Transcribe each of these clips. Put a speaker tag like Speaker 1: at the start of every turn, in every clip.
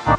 Speaker 1: Halo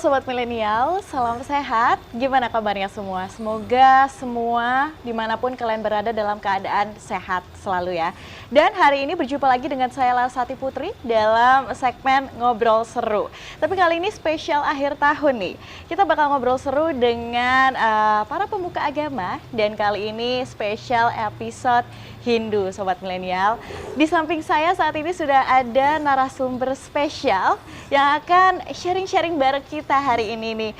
Speaker 1: Sobat Milenial, salam sehat. Gimana kabarnya semua? Semoga semua dimanapun kalian berada dalam keadaan sehat selalu ya. Dan hari ini berjumpa lagi dengan saya Lasati Putri dalam segmen Ngobrol Seru. Tapi kali ini spesial akhir tahun nih. Kita bakal ngobrol seru dengan para pemuka agama. Dan kali ini spesial episode Hindu, Sobat Milenial. Di samping saya saat ini sudah ada narasumber spesial yang akan sharing-sharing bareng kita hari ini nih.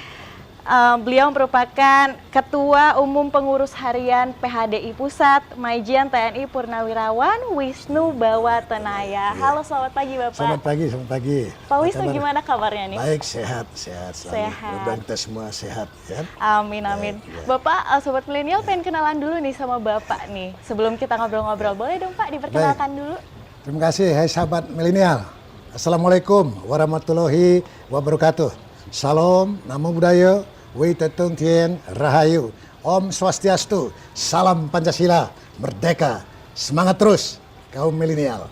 Speaker 1: Beliau merupakan Ketua Umum Pengurus Harian PHDI Pusat, Majen TNI Purnawirawan Wisnu Bawatenaya. Halo, selamat pagi Bapak.
Speaker 2: Selamat pagi, selamat pagi.
Speaker 1: Pak Wisnu, gimana kabarnya nih?
Speaker 2: Baik, sehat selalu. Mudah-mudahan kita semua sehat ya.
Speaker 1: Amin, amin. Ya. Bapak, Sobat Milenial pengen kenalan dulu nih sama Bapak nih. Sebelum kita ngobrol-ngobrol, boleh dong Pak diperkenalkan dulu?
Speaker 2: Terima kasih, hai sahabat Milenial. Assalamualaikum warahmatullahi wabarakatuh. Salam, namo buddhaya. Wei Tetung Tien Rahayu, Om Swastiastu, Salam Pancasila, Merdeka, semangat terus kaum milenial.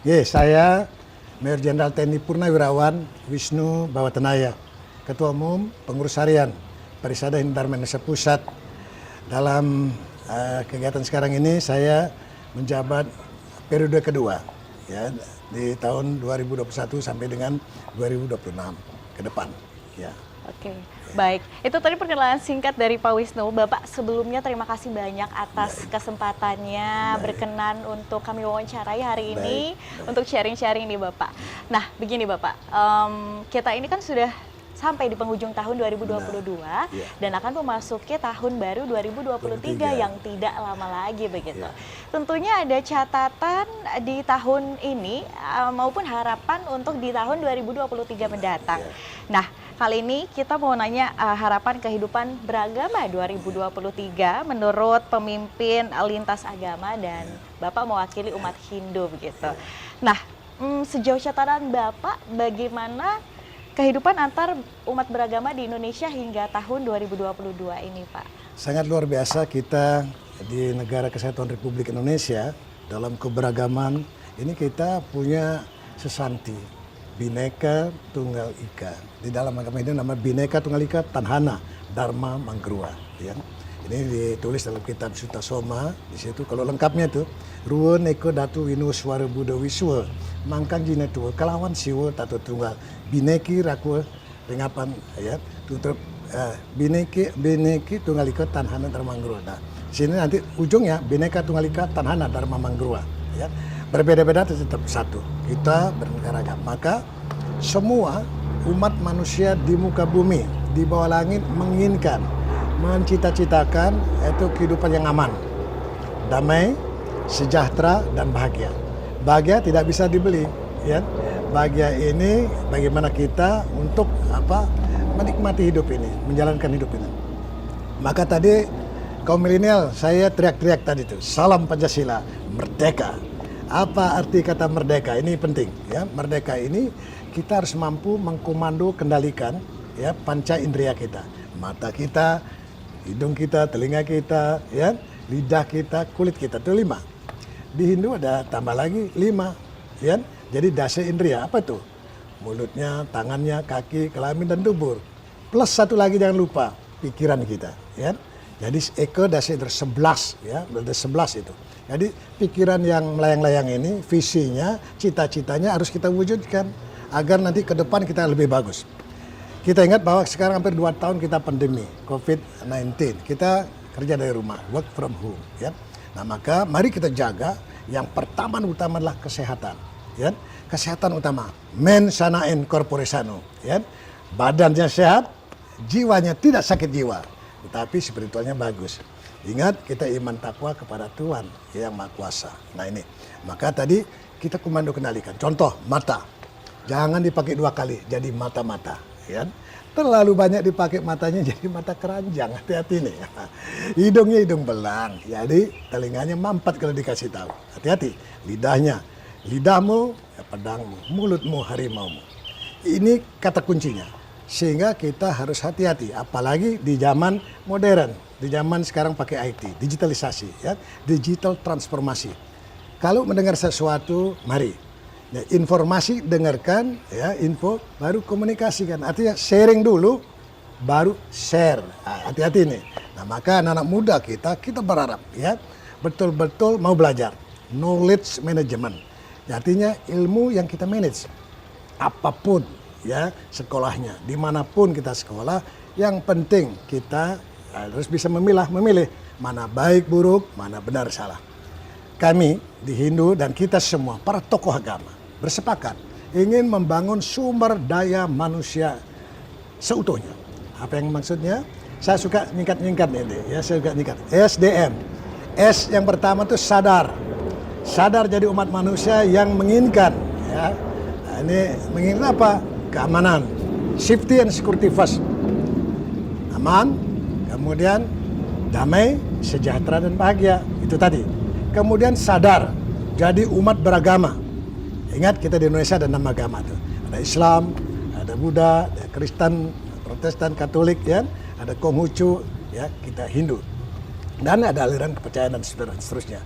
Speaker 2: Ya, saya Mayor Jenderal TNI Purnawirawan Wisnu Bawatenaya, Ketua Umum Pengurus Harian Parisada Hindu Dharma Indonesia Pusat. Dalam kegiatan sekarang ini saya menjabat periode kedua, ya, di tahun 2021 sampai dengan 2026 ke depan. Ya.
Speaker 1: Oke, baik. Itu tadi perkenalan singkat dari Pak Wisnu. Bapak sebelumnya terima kasih banyak atas kesempatannya berkenan untuk kami wawancarai hari ini untuk sharing-sharing nih Bapak. Nah, begini Bapak, kita ini kan sudah sampai di penghujung tahun 2022 dan akan memasuki tahun baru 2023 yang tidak lama lagi begitu. Tentunya ada catatan di tahun ini maupun harapan untuk di tahun 2023 mendatang. Nah, kali ini kita mau nanya harapan kehidupan beragama 2023 menurut pemimpin lintas agama dan Bapak mewakili umat Hindu begitu. Nah, sejauh catatan Bapak bagaimana kehidupan antar umat beragama di Indonesia hingga tahun 2022 ini, Pak?
Speaker 2: Sangat luar biasa kita di negara kesatuan Republik Indonesia dalam keberagaman ini kita punya sesanti Bhinneka Tunggal Ika. Di dalam agama ini nama Bhinneka Tunggal Ika Tanhana Dharma Manggruwa. Ya. Ini ditulis dalam kitab Sutta Soma. Di situ kalau lengkapnya itu Ruwa Neko Datu Winu Swara Buddha Wiswa Mangkang Jina Tua Kelawan Siwa Tato Tunggal Bineki Rakwa Pengapan ya tutup Bineki Tunggal Ika Tanhana Dharma Manggruwa. Nah, sini nanti ujungnya Bhinneka Tunggal Ika Tanhana Dharma Manggruwa ya. Berbeda-beda tetap satu. Kita bernegara agama. Maka semua umat manusia di muka bumi, di bawah langit menginginkan, mencita-citakan itu kehidupan yang aman, damai, sejahtera dan bahagia. Bahagia tidak bisa dibeli, ya. Bahagia ini bagaimana kita untuk menikmati hidup ini, menjalankan hidup ini. Maka tadi kaum milenial saya teriak-teriak tadi itu, salam Pancasila, merdeka. Apa arti kata merdeka? Ini penting, ya. Merdeka ini kita harus mampu mengkomando, kendalikan, ya, panca indera kita, mata kita, hidung kita, telinga kita, ya, lidah kita, kulit kita. Itu 5. Di Hindu ada tambah lagi 5, ya. Jadi dasa indriya apa itu? Mulutnya, tangannya, kaki, kelamin dan tubuh. Plus satu lagi jangan lupa pikiran kita, ya. Jadi eka dasa indriya 11, ya, berarti 11 itu. Jadi pikiran yang melayang-layang ini, visinya, cita-citanya harus kita wujudkan agar nanti ke depan kita lebih bagus. Kita ingat bahwa sekarang hampir 2 tahun kita pandemi COVID-19. Kita kerja dari rumah, work from home, ya. Nah, maka mari kita jaga yang pertama utama adalah kesehatan, ya. Kesehatan utama, men sana in corpore sano, ya. Badannya sehat, jiwanya tidak sakit jiwa, tetapi spiritualnya bagus. Ingat, kita iman takwa kepada Tuhan yang Maha Kuasa. Nah ini, maka tadi kita komando kendalikan. Contoh, mata. Jangan dipakai 2 kali, jadi mata-mata. Ya. Terlalu banyak dipakai matanya jadi mata keranjang, hati-hati nih. Hidungnya hidung belang, jadi telinganya mampat kalau dikasih tahu. Hati-hati, lidahnya. Lidahmu, ya pedangmu, mulutmu, harimaumu. Ini kata kuncinya. Sehingga kita harus hati-hati, apalagi di zaman modern. di zaman sekarang pakai IT, digitalisasi, ya, digital transformasi. Kalau mendengar sesuatu, mari. Ya, informasi dengarkan, ya, info baru komunikasikan. Artinya sharing dulu, baru share. Hati-hati nih. Nah, maka anak-anak muda kita berharap, ya, betul-betul mau belajar knowledge management. Ya, artinya ilmu yang kita manage, apapun, ya, sekolahnya, dimanapun kita sekolah, yang penting kita harus bisa memilih mana baik buruk, mana benar salah. Kami di Hindu dan kita semua para tokoh agama bersepakat ingin membangun sumber daya manusia seutuhnya. Apa yang maksudnya? Saya suka nyingkat-nyingkat ini, ya, saya suka nyingkat. SDM. S yang pertama itu sadar. Sadar jadi umat manusia yang menginginkan, ya. Nah, ini menginginkan apa? Keamanan. Safety and security first. Aman, kemudian damai, sejahtera dan bahagia. Itu tadi. Kemudian sadar, jadi umat beragama. Ingat kita di Indonesia ada 6 agama tuh. Ada Islam, ada Buddha, ada Kristen, Protestan, Katolik, ya. Ada Konghucu, ya, kita Hindu. Dan ada aliran kepercayaan dan seterusnya.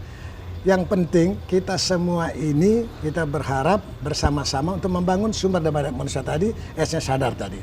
Speaker 2: Yang penting kita semua ini kita berharap bersama-sama untuk membangun sumber daya manusia tadi, S-nya sadar tadi.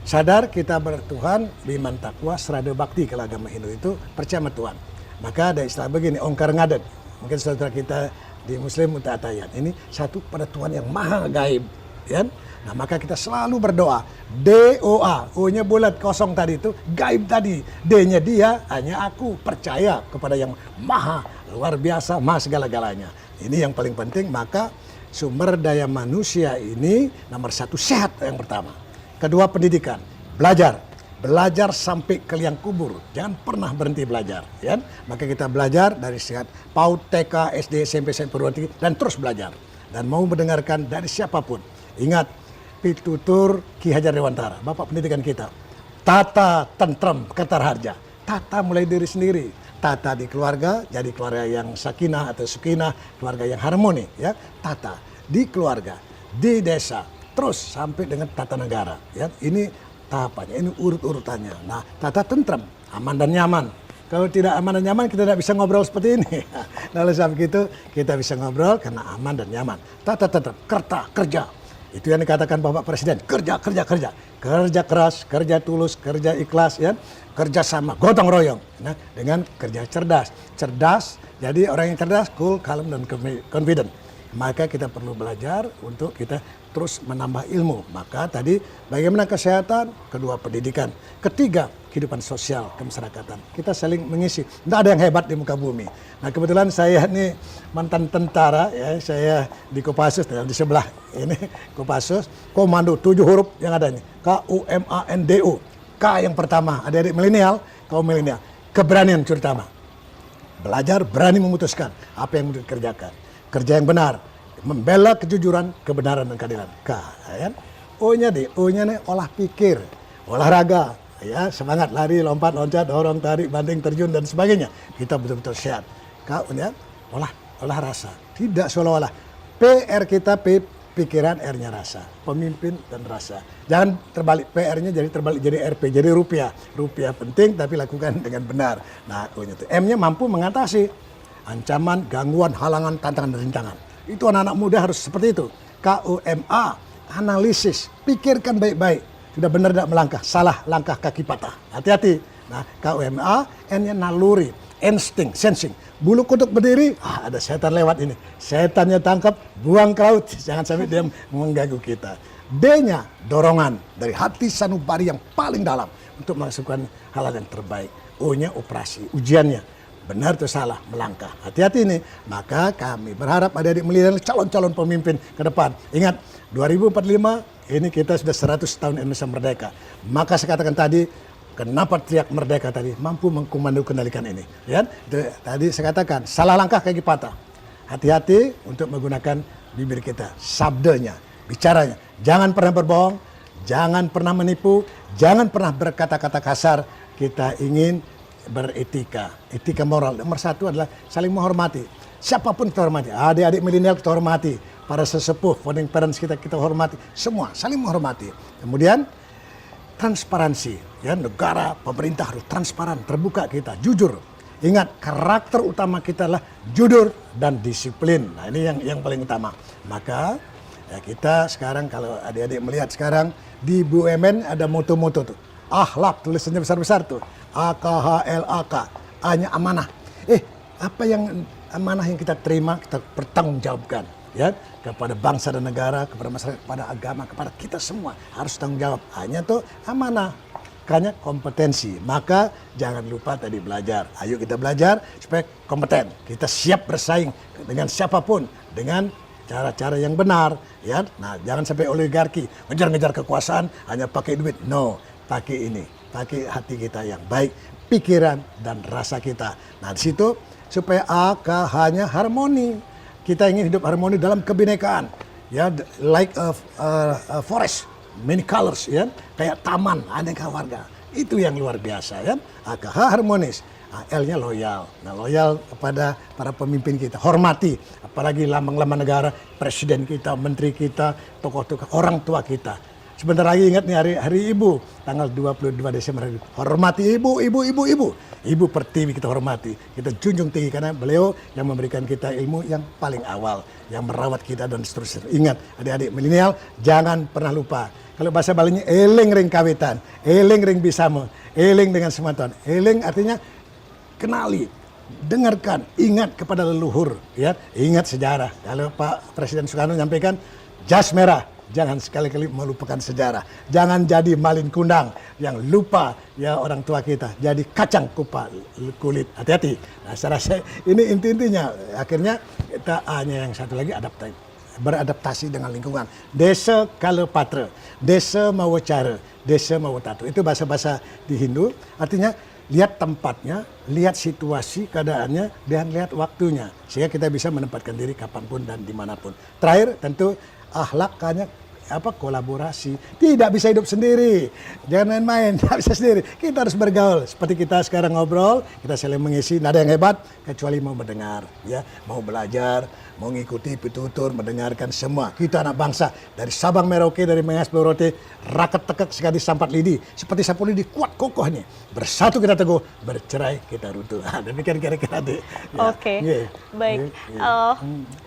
Speaker 2: Sadar kita bertuhan, beriman takwa, serada bakti. Kalau agama Hindu itu percaya sama Tuhan. Maka ada istilah begini, ongkar ngadet. Mungkin saudara kita di Muslim muta'atayan. Ini satu pada Tuhan yang maha gaib. Ya? Nah, maka kita selalu berdoa. D-O-A, O-nya bulat kosong tadi itu, gaib tadi. D-nya dia, hanya aku percaya kepada yang maha, luar biasa, maha segala-galanya. Ini yang paling penting, maka sumber daya manusia ini nomor satu sehat yang pertama. Kedua pendidikan, belajar. Belajar sampai ke liang kubur, jangan pernah berhenti belajar, ya. Maka kita belajar dari sehat PAUD, TK, SD, SMP, perguruan tinggi, dan terus belajar. Dan mau mendengarkan dari siapapun. Ingat, pitutur Ki Hajar Dewantara, Bapak pendidikan kita. Tata tentrem ketarharja. Tata mulai diri sendiri. Tata di keluarga, jadi keluarga yang sakinah atau sukinah, keluarga yang harmoni, ya. Tata di keluarga, di desa, terus sampai dengan tata negara, ya. Ini tahapannya, ini urut-urutannya. Nah, tata tentrem, aman dan nyaman. Kalau tidak aman dan nyaman, kita tidak bisa ngobrol seperti ini. Nah, oleh sebab itu, kita bisa ngobrol karena aman dan nyaman. Tata tentrem, kerja. Itu yang dikatakan Bapak Presiden, kerja. Kerja keras, kerja tulus, kerja ikhlas, ya. Kerja sama, gotong royong. Nah, dengan kerja cerdas. Cerdas, jadi orang yang cerdas, cool, calm, dan confident. Maka kita perlu belajar untuk kita terus menambah ilmu. Maka tadi bagaimana kesehatan, kedua pendidikan, ketiga kehidupan sosial kemasyarakatan. Kita saling mengisi. Tidak ada yang hebat di muka bumi. Nah, kebetulan saya ini mantan tentara, ya, saya di Kopassus, di sebelah ini Kopassus, komando 7 huruf yang ada ini, KUMANDO. K yang pertama, adik-adik milenial, kaum milenial, keberanian terutama. Belajar berani memutuskan apa yang mau dikerjakan. Kerja yang benar, membela kejujuran, kebenaran dan keadilan. K, ya. O-nya nih olah pikir, olahraga, ya, semangat lari, lompat, loncat, dorong, tarik, banting, terjun dan sebagainya. Kita betul-betul sehat. K-nya olah rasa. Tidak seolah-olah. PR kita pikiran, R-nya rasa. Pemimpin dan rasa. Jangan terbalik, PR-nya jadi terbalik jadi RP, jadi rupiah. Rupiah penting tapi lakukan dengan benar. Nah, O-nya itu. M-nya mampu mengatasi ancaman, gangguan, halangan, tantangan, dan rintangan. Itu anak-anak muda harus seperti itu. KUMA, analisis, pikirkan baik-baik. Sudah benar tidak melangkah, salah langkah kaki patah. Hati-hati. Nah, KUMA, N-nya naluri, insting, sensing. Bulu kuduk berdiri, ada setan lewat ini. Setannya tangkap, buang ke laut. Jangan sampai dia mengganggu kita. D-nya dorongan dari hati sanubari yang paling dalam untuk melakukan hal yang terbaik. O-nya operasi, ujiannya. Benar atau salah, melangkah. Hati-hati ini. Maka kami berharap adik-adik milenial calon-calon pemimpin ke depan. Ingat, 2045 ini kita sudah 100 tahun Indonesia merdeka. Maka saya katakan tadi, kenapa teriak merdeka tadi? Mampu mengkomando kendalikan ini. Ya? Tadi saya katakan, salah langkah kaki patah. Hati-hati untuk menggunakan bibir kita. Sabdanya, bicaranya. Jangan pernah berbohong, jangan pernah menipu, jangan pernah berkata-kata kasar. Kita ingin beretika, etika moral. Nomor satu adalah saling menghormati. Siapapun kita hormati, adik-adik milenial kita hormati, para sesepuh, founding parents kita hormati, semua saling menghormati. Kemudian transparansi, ya negara, pemerintah harus transparan, terbuka kita, jujur. Ingat, karakter utama kita adalah jujur dan disiplin. Nah, ini yang paling utama. Maka ya kita sekarang kalau adik-adik melihat sekarang di BUMN ada moto-moto tuh. Akhlak, tulisannya besar-besar tuh. AKHLAK, A-nya amanah. Apa yang amanah yang kita terima, kita pertanggungjawabkan. Ya, kepada bangsa dan negara, kepada masyarakat, kepada agama, kepada kita semua harus tanggung jawab. Hanya tuh amanah. Makanya kompetensi, maka jangan lupa tadi belajar. Ayo kita belajar supaya kompeten. Kita siap bersaing dengan siapapun dengan cara-cara yang benar, ya. Nah, jangan sampai oligarki ngejar-ngejar kekuasaan hanya pakai duit. No, pakai ini, pakai hati kita yang baik, pikiran dan rasa kita. Nah, di situ supaya hanya harmoni. Kita ingin hidup harmoni dalam kebinekaan, ya, like a forest. Many colors, ya, kayak taman aneka warga. Itu yang luar biasa, ya. AKH harmonis. L-nya loyal. Nah, loyal kepada para pemimpin kita. Hormati, apalagi lambang-lambang negara, presiden kita, menteri kita, tokoh-tokoh, orang tua kita. Sebentar lagi ingat nih hari Ibu, tanggal 22 Desember. Hormati Ibu. Ibu Pertiwi kita hormati. Kita junjung tinggi karena beliau yang memberikan kita ilmu yang paling awal, yang merawat kita dan seterusnya. Ingat, adik-adik milenial, jangan pernah lupa. Kalau bahasa Balinya eling ring kawitan, eling ring bisama, eling dengan sematan. Eling artinya kenali, dengarkan, ingat kepada leluhur, ya, ingat sejarah. Kalau Pak Presiden Soekarno menyampaikan jas merah, jangan sekali-kali melupakan sejarah. Jangan jadi malin kundang yang lupa ya orang tua kita. Jadi kacang kupa kulit. Hati-hati. Nah, saya rasa ini inti-intinya. Akhirnya kita hanya yang satu lagi beradaptasi dengan lingkungan. Desa kala patra, desa mawa cara, desa mawa tatu. Itu bahasa-bahasa di Hindu. Artinya lihat tempatnya, lihat situasi keadaannya, dan lihat waktunya. Sehingga kita bisa menempatkan diri kapanpun dan dimanapun. Terakhir tentu akhlak hanya kolaborasi. Tidak bisa hidup sendiri. Jangan main-main, tidak bisa sendiri. Kita harus bergaul. Seperti kita sekarang ngobrol, kita saling mengisi. Tidak ada yang hebat kecuali mau mendengar, ya, mau belajar, mau mengikuti pitutur, mendengarkan semua. Kita anak bangsa dari Sabang Merauke, dari Mengas Blorote, raket tekek sekali sampat lidi. Seperti sapu lidi kuat kokoh nih. Bersatu kita teguh, bercerai kita runtuh. Demikian kira-kira deh. Ya.
Speaker 1: Oke,
Speaker 2: Yeah.
Speaker 1: baik.
Speaker 2: Yeah.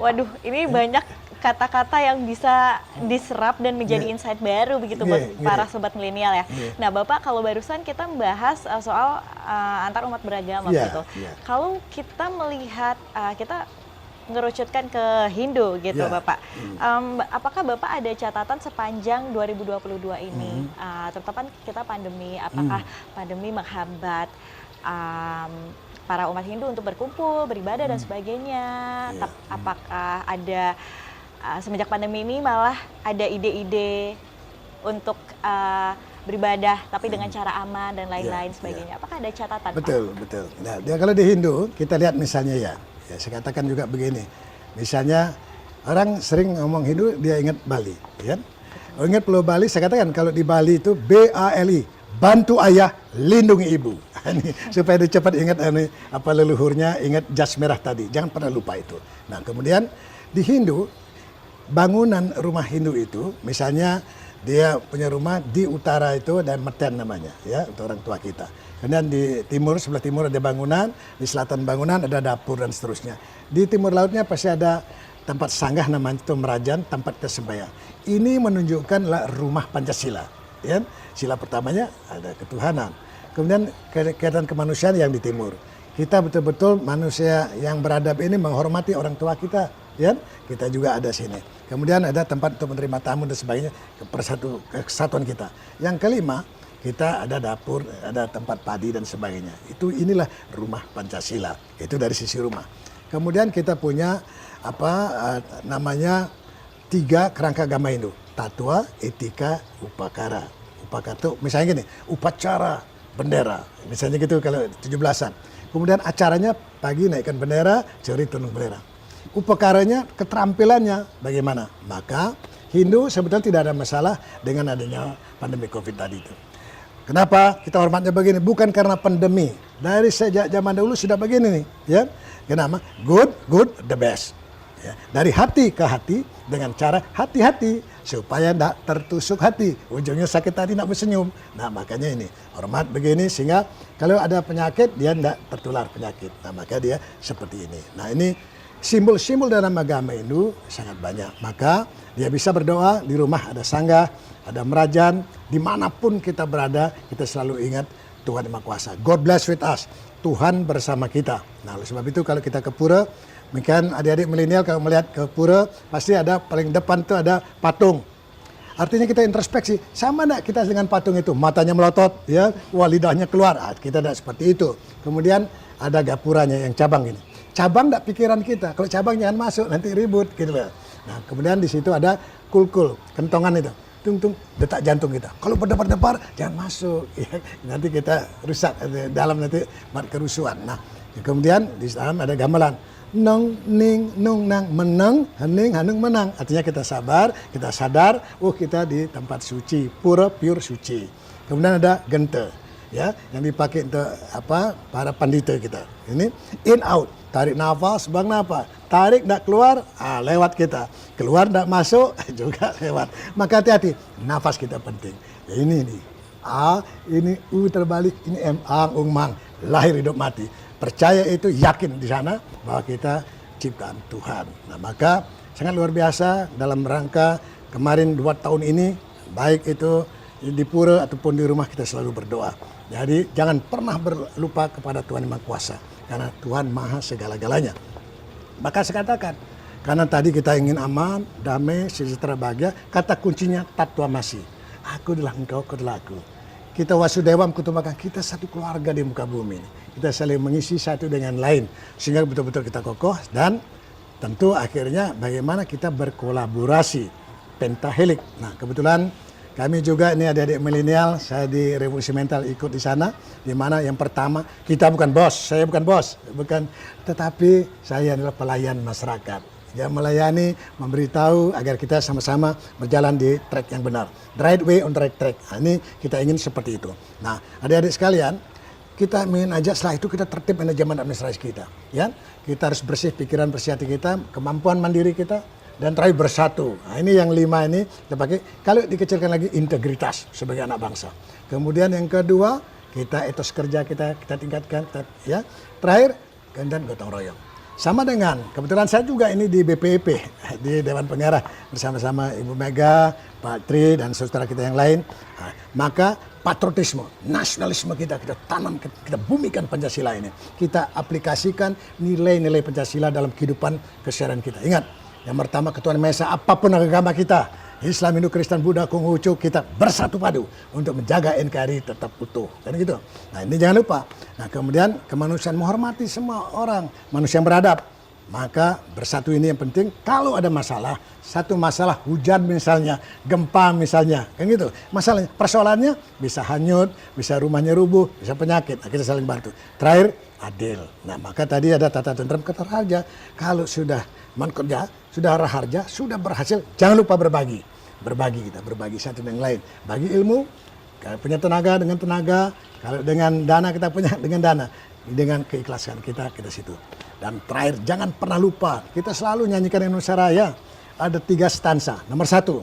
Speaker 1: Waduh, ini banyak kata-kata yang bisa diserap dan menjadi insight baru begitu buat para sobat milenial ya. Nah, Bapak, kalau barusan kita membahas soal antar umat beragama gitu. Kalau kita melihat kita ngerucutkan ke Hindu gitu, Bapak. Apakah Bapak ada catatan sepanjang 2022 ini, terutama kita pandemi, apakah pandemi menghambat para umat Hindu untuk berkumpul, beribadah dan sebagainya? Apakah ada semenjak pandemi ini malah ada ide-ide untuk beribadah tapi dengan cara aman dan lain-lain sebagainya? Apakah ada catatan?
Speaker 2: Betul, Pak? Betul. Nah, kalau di Hindu kita lihat misalnya ya, saya katakan juga begini. Misalnya orang sering ngomong Hindu dia ingat Bali, ya. Ingat Pulau Bali, saya katakan kalau di Bali itu BALI, bantu ayah, lindungi ibu. Ini supaya dia cepat ingat apa leluhurnya, ingat jas merah tadi. Jangan pernah lupa itu. Nah, kemudian di Hindu bangunan rumah Hindu itu, misalnya dia punya rumah di utara itu ada meten namanya, ya, untuk orang tua kita. Kemudian di timur, sebelah timur ada bangunan, di selatan bangunan ada dapur dan seterusnya. Di timur lautnya pasti ada tempat sanggah namanya itu merajan, tempat sembahyang. Ini menunjukkan rumah Pancasila, ya. Sila pertamanya ada ketuhanan. Kemudian kegiatan kemanusiaan yang di timur. Kita betul-betul manusia yang beradab ini menghormati orang tua kita, ya. Kita juga ada sini. Kemudian ada tempat untuk menerima tamu dan sebagainya, kesatuan kita. Yang kelima, kita ada dapur, ada tempat padi dan sebagainya. Inilah rumah Pancasila. Itu dari sisi rumah. Kemudian kita punya namanya 3 kerangka agama Hindu. Tatua, etika, upakara. Upakara itu misalnya gini, upacara bendera. Misalnya gitu kalau 17-an. Kemudian acaranya pagi naikkan bendera, sore turun bendera. Upakaranya, keterampilannya bagaimana? Maka Hindu sebetulnya tidak ada masalah dengan adanya pandemi COVID tadi itu. Kenapa kita hormatnya begini? Bukan karena pandemi. Dari sejak zaman dahulu sudah begini nih, ya. Kenapa? Good, the best. Ya. Dari hati ke hati dengan cara hati-hati. supaya tidak tertusuk hati. Ujungnya sakit hati tidak bersenyum. Nah makanya ini hormat begini sehingga kalau ada penyakit dia tidak tertular penyakit. Nah maka dia seperti ini. Nah ini simbol-simbol dalam agama Hindu sangat banyak. Maka dia bisa berdoa di rumah ada sanggah, ada merajan, dimanapun kita berada kita selalu ingat Tuhan Yang Maha Kuasa. God bless with us. Tuhan bersama kita. Nah oleh sebab itu kalau kita ke pura, mungkin adik-adik milenial kalau melihat ke pura pasti ada paling depan itu ada patung. Artinya kita introspeksi, sama enggak kita dengan patung itu? Matanya melotot, ya, wah lidahnya keluar. Kita tidak seperti itu. Kemudian ada gapuranya yang cabang ini. Cabang enggak pikiran kita. Kalau cabang jangan masuk, nanti ribut gitu loh. Nah, kemudian di situ ada kulkul, kentongan itu. Tung-tung, detak jantung kita. Kalau berdebar-debar, jangan masuk. Ya, nanti kita rusak, dalam nanti buat kerusuhan. Nah, kemudian di dalam ada gamelan. Nong, ning, nung, nang, menang, hening, hanung, menang. Artinya kita sabar, kita sadar, kita di tempat suci, pura, pure suci. Kemudian ada gente, ya, yang dipakai untuk para pandita kita. Ini in out, tarik nafas, buang nafas. Tarik tidak keluar, lewat kita. Keluar tidak masuk, juga lewat. Maka hati-hati, nafas kita penting. Ini A, ini U terbalik, ini M, Ang, Ung, Mang. Lahir, hidup, mati. Percaya itu, yakin di sana bahwa kita ciptaan Tuhan. Nah maka sangat luar biasa dalam rangka kemarin 2 tahun ini, baik itu di pura ataupun di rumah kita selalu berdoa. Jadi jangan pernah berlupa kepada Tuhan Yang Maha Kuasa. Karena Tuhan Maha segala-galanya. Maka saya katakan, karena tadi kita ingin aman, damai, sejahtera, bahagia, kata kuncinya tatwa masih. Aku adalah engkau, kau adalah aku. Kita wasudewam kutumakan, kita satu keluarga di muka bumi ini. Kita saling mengisi satu dengan lain. Sehingga betul-betul kita kokoh dan tentu akhirnya bagaimana kita berkolaborasi. Pentahelik. Nah kebetulan kami juga ini adik-adik milenial, saya di Revolusi Mental ikut di sana, di mana yang pertama kita bukan bos, saya bukan bos, tetapi saya adalah pelayan masyarakat. Yang melayani, memberitahu agar kita sama-sama berjalan di track yang benar. The right way on the right track. Nah, ini kita ingin seperti itu. Nah, adik-adik sekalian, kita ingin aja setelah itu kita tertib manajemen administrasi kita. Ya, kita harus bersih pikiran, bersih hati kita, kemampuan mandiri kita, dan terakhir bersatu. Nah, ini yang 5 ini kita pakai. Kalau dikecilkan lagi integritas sebagai anak bangsa. Kemudian yang kedua kita etos kerja kita tingkatkan. Ya, terakhir kemudian gotong royong. Sama dengan kebetulan saya juga ini di BPIP di Dewan Pengarah bersama-sama Ibu Mega, Pak Tri dan saudara kita yang lain. Nah, maka patriotisme, nasionalisme kita tanam, kita bumikan Pancasila ini. Kita aplikasikan nilai-nilai Pancasila dalam kehidupan keseharian kita. Ingat, yang pertama Ketuhanan Maha Esa, apapun agama kita, Islam, Hindu, Kristen, Buddha, Konghucu, kita bersatu padu untuk menjaga NKRI tetap utuh. Dan gitu. Nah ini jangan lupa. Nah kemudian kemanusiaan, menghormati semua orang, manusia yang beradab. Maka bersatu ini yang penting. Kalau ada masalah, satu masalah hujan misalnya, gempa misalnya, kan gitu. Masalahnya, persoalannya bisa hanyut, bisa rumahnya rubuh, bisa penyakit. Nah, kita saling bantu. Terakhir, adil. Nah maka tadi ada tata tentram kata raja. Kalau sudah kerja, sudah raharja, sudah berhasil, jangan lupa berbagi. Berbagi kita, berbagi satu dengan lain. Bagi ilmu, kalau punya tenaga dengan tenaga, kalau dengan dana kita punya dengan dana. Dengan keikhlasan kita situ. Dan terakhir, jangan pernah lupa, kita selalu nyanyikan Indonesia Raya. Ada 3 stansa. Nomor 1,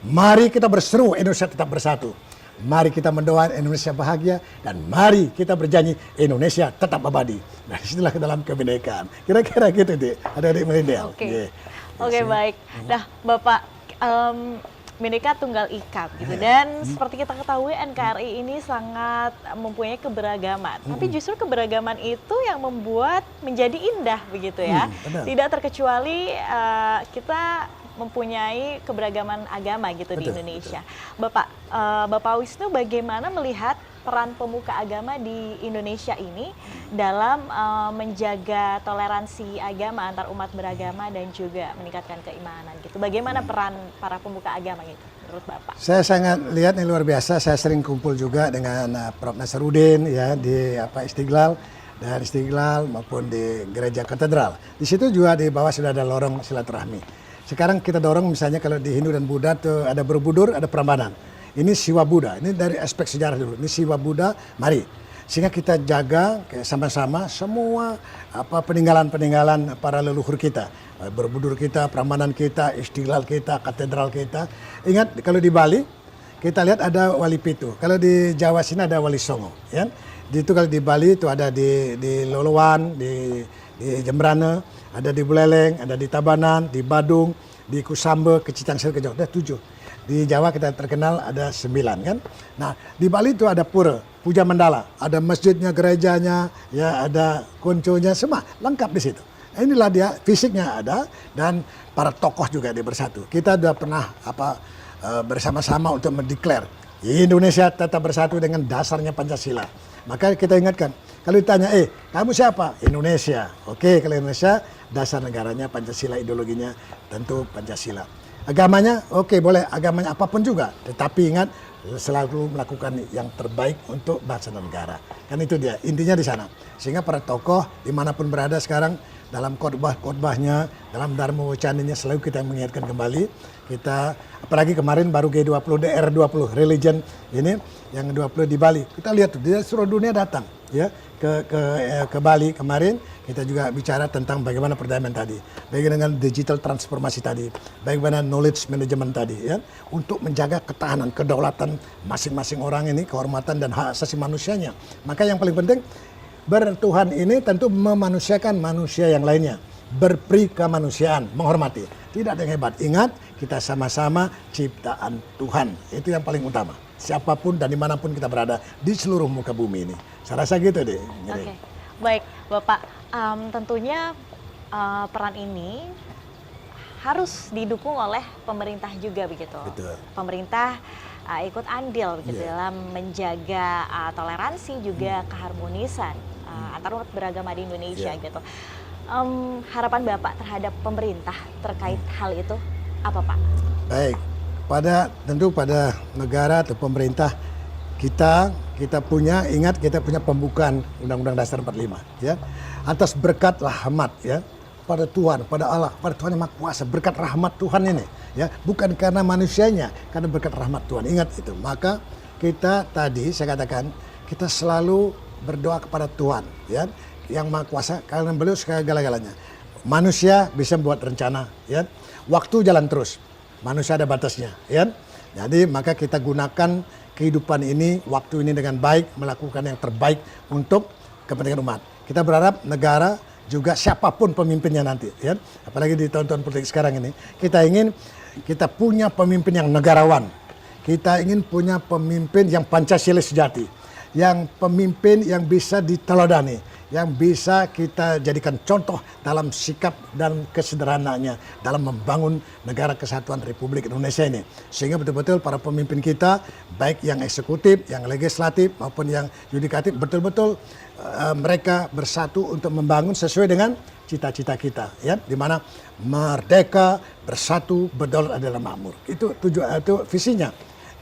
Speaker 2: mari kita berseru Indonesia tetap bersatu. Mari kita mendoakan Indonesia bahagia. Dan mari kita berjanji Indonesia tetap abadi. Nah disitulah ke dalam kebinekaan. Kira-kira gitu deh, adik-adik milenial.
Speaker 1: Oke, baik. Nah Bapak, Bhinneka Tunggal Ika gitu. Dan seperti kita ketahui NKRI ini sangat mempunyai keberagaman. Tapi justru keberagaman itu yang membuat menjadi indah begitu ya. Tidak terkecuali kita mempunyai keberagaman agama gitu di Indonesia. Bapak Wisnu bagaimana melihat peran pemuka agama di Indonesia ini dalam menjaga toleransi agama antar umat beragama dan juga meningkatkan keimanan gitu. Bagaimana peran para pemuka agama itu menurut Bapak? Saya
Speaker 2: sangat lihat ini luar biasa. Saya sering kumpul juga dengan Prof. Nasarudin ya di Istiqlal dan Istiqlal maupun di Gereja Katedral. Di situ juga di bawah sudah ada lorong silaturahmi. Sekarang kita dorong misalnya kalau di Hindu dan Buddha tuh ada Borobudur, ada Prambanan. Ini Siwa Buddha, ini dari aspek sejarah dulu. Ini Siwa Buddha, mari. Sehingga kita jaga sama-sama semua peninggalan-peninggalan para leluhur kita, Borobudur kita, Prambanan kita, Istiqlal kita, katedral kita. Ingat kalau di Bali kita lihat ada Wali Pitu, kalau di Jawa sini ada Wali Songo, ya. Itu kalau di Bali itu ada di Lolowan, di Jembrane, ada di Buleleng, ada di Tabanan, di Badung, di Kusambe, Kecicangsil, Kejauh, ada 7. Di Jawa kita terkenal ada 9 kan. Nah di Bali itu ada pura, puja mandala, ada masjidnya, gerejanya, ya ada konconya, semua lengkap di situ. Nah, inilah dia fisiknya ada dan para tokoh juga dia bersatu. Kita sudah pernah bersama-sama untuk mendeklar Indonesia tetap bersatu dengan dasarnya Pancasila. Maka kita ingatkan, kalau ditanya, kamu siapa? Indonesia. Oke, kalau Indonesia dasar negaranya Pancasila, ideologinya tentu Pancasila. Agamanya, oke boleh, agamanya apapun juga. Tetapi ingat, selalu melakukan yang terbaik untuk bangsa dan negara. Kan itu dia, intinya di sana. Sehingga para tokoh dimanapun berada sekarang, dalam khotbah-khotbahnya, dalam dharma wacananya selalu kita mengingatkan kembali. Kita, apalagi kemarin baru G20, DR20, religion ini, yang 20 di Bali. Kita lihat tuh, dia seluruh dunia datang ya ke Bali kemarin. Kita juga bicara tentang bagaimana perdamaian tadi, bagaimana digital transformasi tadi, bagaimana knowledge management tadi, ya, untuk menjaga ketahanan, kedaulatan masing-masing orang ini, kehormatan dan hak asasi manusianya. Maka yang paling penting, bertuhan ini tentu memanusiakan manusia yang lainnya, berperi kemanusiaan, menghormati. Tidak ada yang hebat. Ingat, kita sama-sama ciptaan Tuhan. Itu yang paling utama. Siapapun dan dimanapun kita berada di seluruh muka bumi ini. Saya rasa gitu deh.
Speaker 1: Oke, baik Bapak. Tentunya peran ini harus didukung oleh pemerintah juga begitu.
Speaker 2: Betul.
Speaker 1: Pemerintah ikut andil begitu dalam menjaga toleransi juga keharmonisan antar umat beragama di Indonesia gitu. Harapan Bapak terhadap pemerintah terkait hal itu apa Pak? Baik,
Speaker 2: tentu pada negara atau pemerintah kita punya, ingat kita punya pembukaan Undang-Undang Dasar 45 ya. Atas berkat rahmat ya pada Tuhan, pada Allah, pada Tuhan yang Maha Kuasa, berkat rahmat Tuhan ini ya, bukan karena manusianya, karena berkat rahmat Tuhan. Ingat itu. Maka kita tadi saya katakan kita selalu berdoa kepada Tuhan ya, yang Maha Kuasa, karena beliau segala-galanya. Manusia bisa membuat rencana ya. Waktu jalan terus. Manusia ada batasnya ya. Jadi maka kita gunakan kehidupan ini, waktu ini dengan baik, melakukan yang terbaik untuk kepentingan umat. Kita berharap negara juga siapapun pemimpinnya nanti, ya. Apalagi di tahun-tahun politik sekarang ini, kita punya pemimpin yang negarawan. Kita ingin punya pemimpin yang Pancasila sejati, yang pemimpin yang bisa diteladani, yang bisa kita jadikan contoh dalam sikap dan kesederhanaannya dalam membangun negara kesatuan Republik Indonesia ini. Sehingga betul-betul para pemimpin kita, baik yang eksekutif, yang legislatif maupun yang yudikatif, betul-betul mereka bersatu untuk membangun sesuai dengan cita-cita kita, ya, di mana merdeka, bersatu, berdaulat, adil dan makmur. Itu tujuan, itu visinya.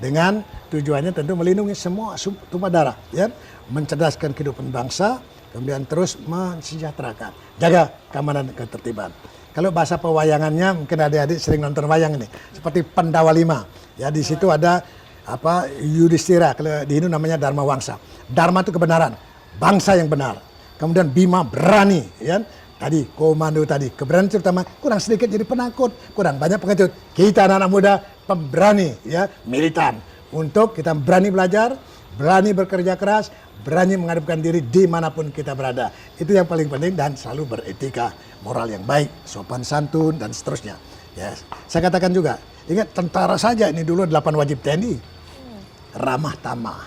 Speaker 2: Dengan tujuannya tentu melindungi semua tumpah darah, ya, mencerdaskan kehidupan bangsa, kemudian terus mensejahterakan, jaga keamanan dan ketertiban. Kalau bahasa pewayangannya, mungkin adik-adik sering nonton wayang ini, seperti Pandawa 5. Ya, di situ ada Yudhistira, kalau di Hindu namanya Dharma Wangsa. Dharma itu kebenaran, bangsa yang benar. Kemudian Bima berani, ya. Tadi komando tadi, keberanian terutama kurang sedikit jadi penakut, kurang banyak pengecut. Kita anak-anak muda pemberani, ya, militan. Untuk kita berani belajar, berani bekerja keras, berani menghadapkan diri dimanapun kita berada. Itu yang paling penting, dan selalu beretika moral yang baik, sopan santun, dan seterusnya. Yes. Saya katakan juga, ingat tentara saja ini dulu 8 wajib TNI. Ramah tamah,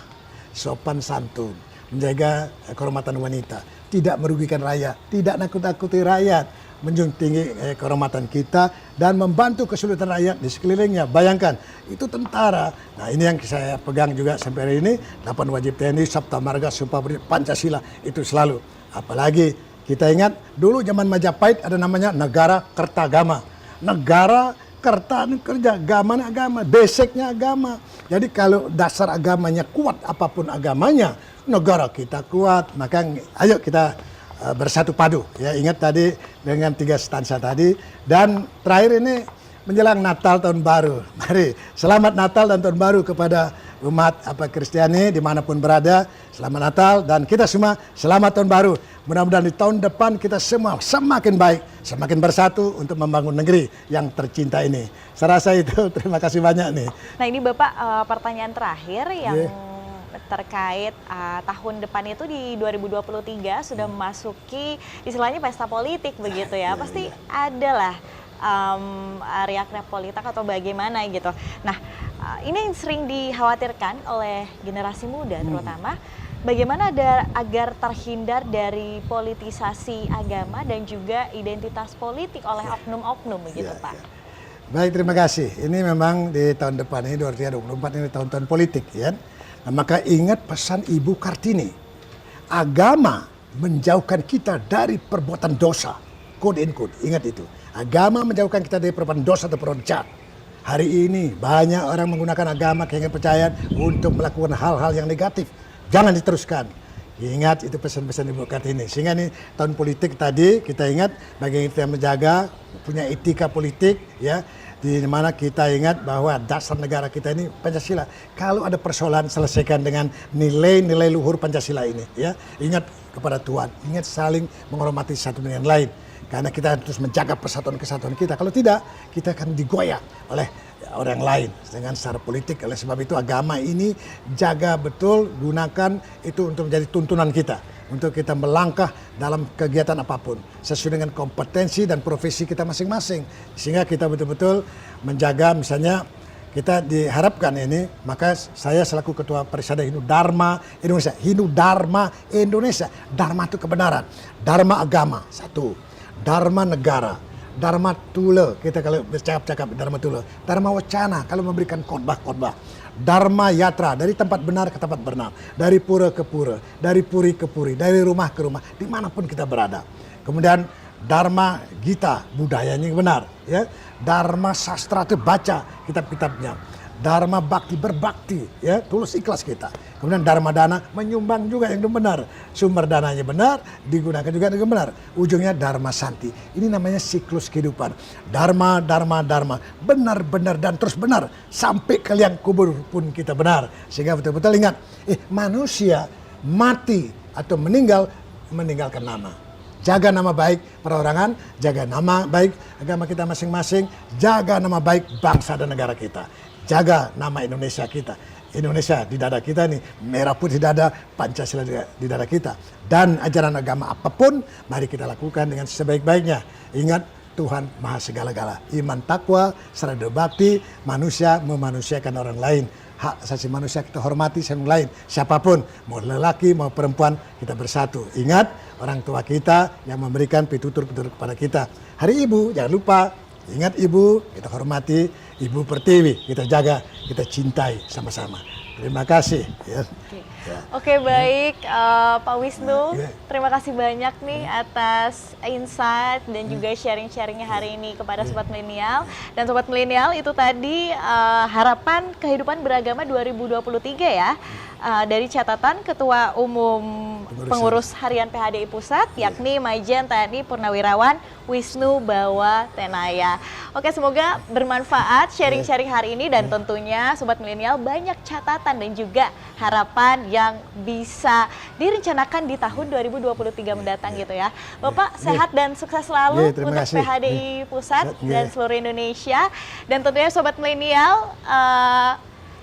Speaker 2: sopan santun, menjaga kehormatan wanita, tidak merugikan rakyat, tidak nakut-nakuti rakyat, menjunjung tinggi kehormatan kita, dan membantu kesulitan rakyat di sekelilingnya. Bayangkan, itu tentara. Nah, ini yang saya pegang juga sampai hari ini, 8 wajib TNI, Sabta Marga, Sumpah Pemuda, Pancasila, itu selalu. Apalagi kita ingat, dulu zaman Majapahit ada namanya negara Kertagama. Negara Kerta kerja, agama, basicnya agama. Jadi kalau dasar agamanya kuat, apapun agamanya, negara kita kuat. Maka ayo kita bersatu padu, ya. Ingat tadi dengan 3 stansa tadi. Dan terakhir ini menjelang Natal tahun baru. Mari selamat Natal dan tahun baru kepada umat Kristiani dimanapun berada. Selamat Natal dan kita semua selamat tahun baru. Mudah-mudahan di tahun depan kita semua semakin baik, semakin bersatu untuk membangun negeri yang tercinta ini. Saya rasa itu. Terima kasih banyak nih.
Speaker 1: Nah ini Bapak pertanyaan terakhir yang terkait tahun depan itu di 2023 sudah memasuki istilahnya pesta politik begitu ya. Pasti adalah riak-riak politik atau bagaimana gitu. Nah ini yang sering dikhawatirkan oleh generasi muda terutama. Bagaimana agar terhindar dari politisasi agama dan juga identitas politik oleh oknum-oknum begitu Pak?
Speaker 2: Baik, terima kasih. Ini memang di tahun depan ini 2024 ini tahun-tahun politik ya. Nah, maka ingat pesan Ibu Kartini. Agama menjauhkan kita dari perbuatan dosa. Quote in quote, ingat itu. Agama menjauhkan kita dari perbuatan dosa atau perbuatan jahat. Hari ini banyak orang menggunakan agama kepercayaan untuk melakukan hal-hal yang negatif. Jangan diteruskan. Ingat itu pesan-pesan Ibu Kartini. Sehingga ini tahun politik tadi kita ingat bagaimana kita menjaga punya etika politik ya. Di mana kita ingat bahwa dasar negara kita ini Pancasila. Kalau ada persoalan selesaikan dengan nilai-nilai luhur Pancasila ini ya. Ingat kepada Tuhan, ingat saling menghormati satu dengan lain. Karena kita terus menjaga persatuan-kesatuan kita. Kalau tidak, kita akan digoyah oleh orang lain dengan secara politik. Oleh sebab itu agama ini jaga betul, gunakan itu untuk menjadi tuntunan kita. Untuk kita melangkah dalam kegiatan apapun. Sesuai dengan kompetensi dan profesi kita masing-masing. Sehingga kita betul-betul menjaga misalnya kita diharapkan ini, maka saya selaku Ketua Persada Hindu Dharma Indonesia. Hindu Dharma Indonesia. Dharma itu kebenaran. Dharma agama, satu. Dharma negara, Dharma Tula, kita kalau bercakap-cakap Dharma Tula, Dharma Wacana kalau memberikan khotbah-khotbah, Dharma Yatra dari tempat benar ke tempat benar, dari pura ke pura, dari puri ke puri, dari rumah ke rumah, dimanapun kita berada. Kemudian Dharma Gita, budayanya yang benar, ya. Dharma Sastra itu baca kitab-kitabnya. Dharma Bakti berbakti, ya, tulus ikhlas kita. Kemudian Dharma Dana menyumbang juga yang benar. Sumber dananya benar, digunakan juga dengan benar. Ujungnya Dharma Santi. Ini namanya siklus kehidupan. Dharma, Dharma, Dharma. Benar, benar, dan terus benar. Sampai ke liang kubur pun kita benar. Sehingga betul-betul ingat, manusia mati atau meninggalkan nama. Jaga nama baik perorangan, jaga nama baik agama kita masing-masing, jaga nama baik bangsa dan negara kita. Jaga nama Indonesia kita. Indonesia di dada kita nih, merah putih di dada, Pancasila di dada kita. Dan ajaran agama apapun, mari kita lakukan dengan sebaik-baiknya. Ingat, Tuhan Maha Segala-gala. Iman takwa, serada bakti, manusia memanusiakan orang lain. Hak asasi manusia kita hormati sama lain. Siapapun, mau lelaki, mau perempuan, kita bersatu. Ingat, orang tua kita yang memberikan pitutur-pitutur kepada kita. Hari Ibu, jangan lupa. Ingat Ibu, kita hormati, Ibu Pertiwi, kita jaga, kita cintai sama-sama. Terima kasih. Ya.
Speaker 1: Oke, baik Pak Wisnu, terima kasih banyak nih atas insight dan juga sharing-sharingnya hari ini kepada Sobat Milenial. Dan Sobat Milenial itu tadi harapan kehidupan beragama 2023 ya. Dari catatan Ketua Umum Pengurus Harian PHDI Pusat, yakni Majen TNI Purnawirawan Wisnu Bawa Tenaya. Oke, semoga bermanfaat sharing-sharing hari ini dan tentunya Sobat Milenial banyak catatan dan juga harapan yang bisa direncanakan di tahun 2023 mendatang gitu ya. Bapak sehat dan sukses selalu untuk PHDI Pusat dan seluruh Indonesia. Dan tentunya Sobat Milenial,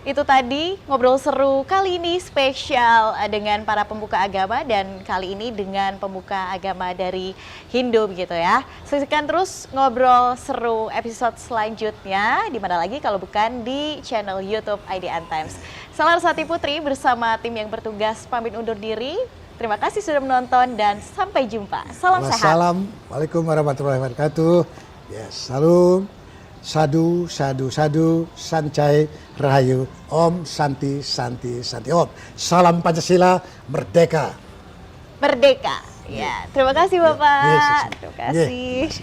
Speaker 1: itu tadi ngobrol seru kali ini spesial dengan para pembuka agama dan kali ini dengan pembuka agama dari Hindu begitu ya. Saksikan terus ngobrol seru episode selanjutnya di mana lagi kalau bukan di channel YouTube IDN Times. Saya Larsati Putri bersama tim yang bertugas pamit undur diri. Terima kasih sudah menonton dan sampai jumpa. Salam sehat.
Speaker 2: Assalamualaikum warahmatullahi wabarakatuh. Yes, salam. Sadu, sadu, sadu, sancai, rahayu, om, santi, santi, santi, om. Salam Pancasila, merdeka.
Speaker 1: Merdeka, ya. Terima kasih Bapak. Terima kasih.